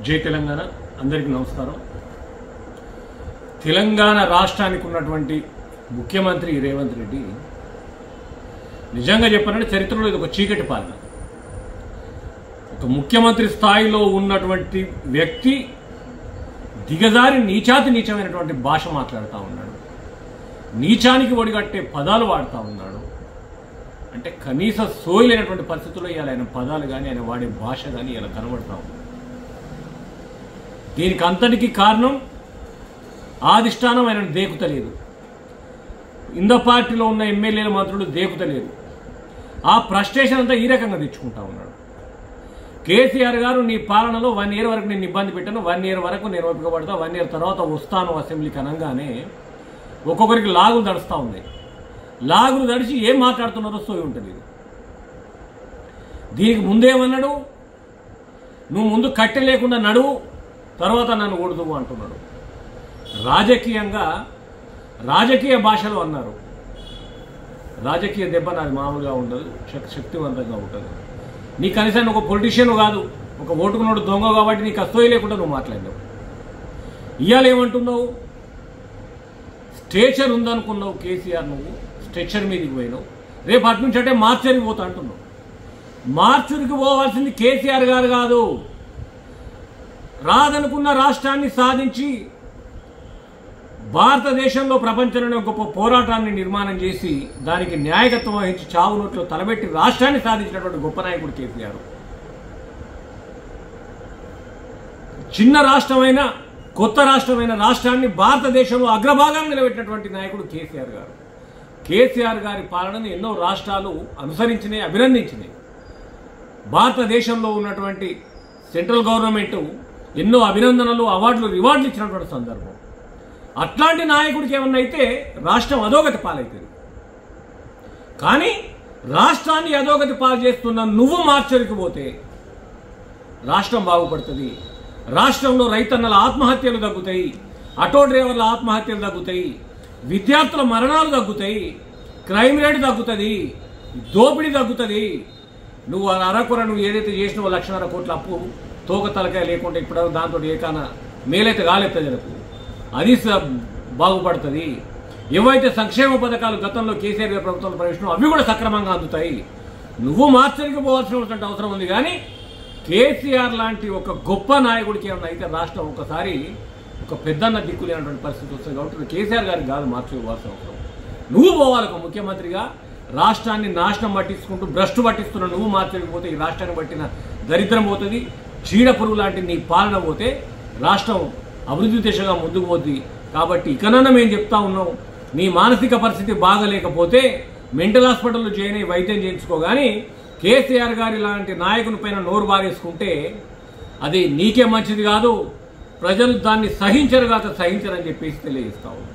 జై తెలంగాణ అందరికీ నమస్కారం। తెలంగాణ రాష్ట్రానికి ఉన్నటువంటి ముఖ్యమంత్రి రేవంత్ రెడ్డి నిజంగా చెప్పాలంటే చరిత్రలో ఇది ఒక చీకటి పాలన। ఒక ముఖ్యమంత్రి స్థాయిలో ఉన్నటువంటి వ్యక్తి దిగజారి నీచమైనటువంటి భాష మాట్లాడుతూ ఉన్నాడు, నీచానికి ఒడిగట్టే పదాలు వాడుతూ ఉన్నాడు। అంటే కనీస సోయలేనటువంటి పరిస్థితుల్లో ఇవాళ ఆయన పదాలు కానీ ఆయన వాడే భాష కానీ ఇలా కనబడతా ఉంది। దీనికి అంతటికి కారణం ఆదిష్టానం ఆయన దేకుతలేదు, ఇంద పార్టీలో ఉన్న ఎమ్మెల్యేల మంత్రులు దేకుతలేదు। ఆ ఫ్రస్ట్రేషన్ అంతా ఈ రకంగా తెచ్చుకుంటా ఉన్నాడు। కేసీఆర్ గారు నీ పాలనలో 1 year వరకు నేను ఇబ్బంది పెట్టాను, 1 year వరకు నేను ఓపిక పడతా, 1 year తర్వాత వస్తాను అసెంబ్లీకి అనగానే ఒక్కొక్కరికి లాగులు దడుస్తూ ఉంది। లాగులు దడిచి ఏం మాట్లాడుతున్నారో సోయి ఉంటుంది। దీనికి ముందేమన్నాడు, నువ్వు ముందు కట్టె లేకుండా నడువు, తర్వాత నన్ను ఓడుదువు అంటున్నాడు। రాజకీయ భాషలో అన్నారు, రాజకీయ దెబ్బ నాది మామూలుగా ఉండదు, శక్తివంతంగా ఉంటుంది। నీ కనీసం ఒక పొలిటీషియన్ కాదు, ఒక ఓటుకున్నాడు దొంగ కాబట్టి నీకు అసూయ లేకుండా నువ్వు మాట్లాడినావు। ఇవాళ ఏమంటున్నావు, స్టేచర్ ఉందనుకున్నావు కేసీఆర్, నువ్వు స్ట్రెచర్ మీదకి పోయినావు, రేపు అటు నుంచి అంటే మార్చరికి పోతా అంటున్నావు। మార్చురికి పోవాల్సింది కేసీఆర్ గారు కాదు, రాదనుకున్న రాష్ట్రాన్ని సాధించి భారతదేశంలో ప్రపంచంలోనే గొప్ప పోరాటాన్ని నిర్మాణం చేసి దానికి న్యాయకత్వం వహించి చావు నోట్లో తలబెట్టి రాష్ట్రాన్ని సాధించినటువంటి గొప్ప నాయకుడు కేసీఆర్। చిన్న రాష్ట్రమైన కొత్త రాష్ట్రమైన రాష్ట్రాన్ని భారతదేశంలో అగ్రభాగాన్ని నిలబెట్టినటువంటి నాయకుడు కేసీఆర్ గారు। కేసీఆర్ గారి పాలనను ఎన్నో రాష్ట్రాలు అనుసరించినాయి, అభినందించినాయి। భారతదేశంలో ఉన్నటువంటి సెంట్రల్ గవర్నమెంట్ ఎన్నో అభినందనలు, అవార్డులు, రివార్డులు ఇచ్చినటువంటి సందర్భం। అట్లాంటి నాయకుడికి ఏమన్నా అయితే రాష్ట్రం అధోగతి పాలవుతుంది। కానీ రాష్ట్రాన్ని అధోగతి పాలు చేస్తున్న నువ్వు మార్చరికి పోతే రాష్ట్రం బాగుపడుతుంది। రాష్ట్రంలో రైతన్నల ఆత్మహత్యలు తగ్గుతాయి, ఆటో డ్రైవర్ల ఆత్మహత్యలు తగ్గుతాయి, విద్యార్థుల మరణాలు తగ్గుతాయి, క్రైమ్ రేట్ తగ్గుతుంది, దోపిడీ తగ్గుతుంది। నువ్వు అరకొర నువ్వు ఏదైతే చేసినావో 1,50,000 కోట్ల అప్పు తోక తలకాయ లేకుండా ఇప్పుడు దాంతో ఏకాన మేలైతే కాలేత జరకు అది బాగుపడుతుంది। ఏవైతే సంక్షేమ పథకాలు గతంలో కేసీఆర్ గారి ప్రభుత్వంలో ప్రవేశించినా అవి కూడా సక్రమంగా అందుతాయి। నువ్వు మార్చరికి పోవాల్సిన అవసరం ఉంది, కానీ కేసీఆర్ లాంటి ఒక గొప్ప నాయకుడికి ఏమన్నా అయితే రాష్ట్రం ఒకసారి ఒక పెద్దన్న దిక్కు లేనటువంటి పరిస్థితి వస్తుంది। కాబట్టి కేసీఆర్ గారికి కాదు మార్చుకోవాల్సిన అవసరం, నువ్వు పోవాలి ఒక ముఖ్యమంత్రిగా। రాష్ట్రాన్ని నాశనం పట్టించుకుంటూ భ్రష్టు పట్టిస్తున్న నువ్వు మార్చకపోతే ఈ రాష్ట్రాన్ని పట్టిన దరిద్రం పోతుంది, చీడ పురుగు లాంటి నీ పాలన పోతే రాష్ట్రం అభివృద్ధి దిశగా ముందుకు పోద్ది। కాబట్టి ఇకనన్నా మేము చెప్తా ఉన్నాం, నీ మానసిక పరిస్థితి బాగలేకపోతే మెంటల్ హాస్పిటల్లో జాయిన్ అయ్యి వైద్యం చేయించుకో, కానీ కేసీఆర్ గారి లాంటి నాయకుని పైన నోరు బారేసుకుంటే అది నీకే మంచిది కాదు, ప్రజలు దాన్ని సహించరుగాక సహించరని చెప్పేసి తెలియజేస్తా ఉన్నాం।